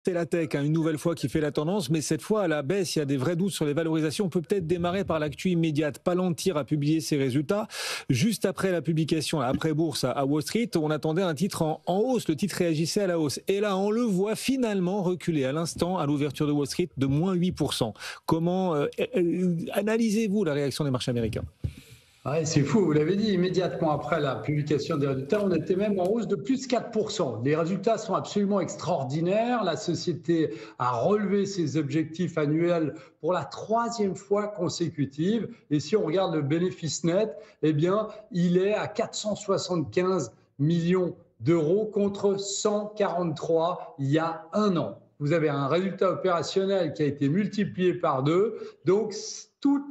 C'est la tech, hein, une nouvelle fois qui fait la tendance, mais cette fois à la baisse, il y a des vrais doutes sur les valorisations. On peut peut-être démarrer par l'actu immédiate. Palantir a publié ses résultats. Juste après la publication, après bourse à Wall Street, on attendait un titre en hausse. Le titre réagissait à la hausse. Et là, on le voit finalement reculer à l'instant à l'ouverture de Wall Street de moins 8%. Comment analysez-vous la réaction des marchés américains? Ouais, c'est fou, vous l'avez dit, immédiatement après la publication des résultats, on était même en hausse de plus de 4%. Les résultats sont absolument extraordinaires. La société a relevé ses objectifs annuels pour la troisième fois consécutive. Et si on regarde le bénéfice net, eh bien, il est à 475 millions d'euros contre 143 il y a un an. Vous avez un résultat opérationnel qui a été multiplié par deux. Donc, tout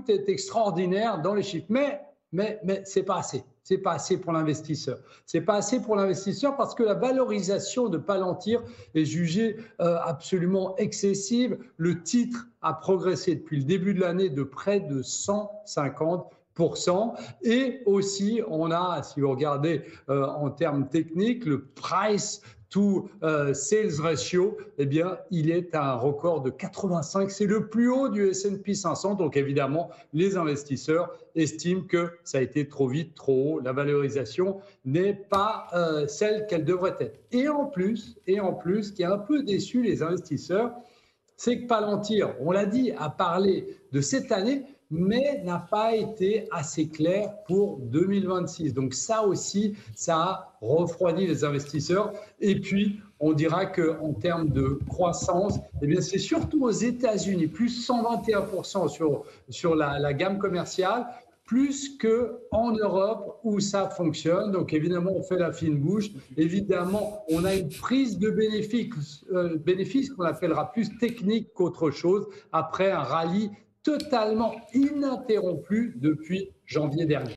est extraordinaire dans les chiffres. Mais ce n'est pas assez. C'est pas assez pour l'investisseur. C'est pas assez pour l'investisseur parce que la valorisation de Palantir est jugée absolument excessive. Le titre a progressé depuis le début de l'année de près de 150%. Et aussi, on a, si vous regardez en termes techniques, le price to sales ratio, eh bien, il est à un record de 85. C'est le plus haut du S&P 500. Donc, évidemment, les investisseurs estiment que ça a été trop vite, trop haut. La valorisation n'est pas celle qu'elle devrait être. Et en plus, ce qui a un peu déçu les investisseurs, c'est que Palantir, on l'a dit, a parlé de cette année, mais n'a pas été assez clair pour 2026. Donc ça aussi, ça a refroidi les investisseurs. Et puis, on dira qu'en termes de croissance, eh bien, c'est surtout aux États-Unis, plus 121% sur la gamme commerciale, plus qu'en Europe où ça fonctionne. Donc évidemment, on fait la fine bouche. Évidemment, on a une prise de bénéfices qu'on appellera plus technique qu'autre chose après un rallye totalement ininterrompu depuis janvier dernier.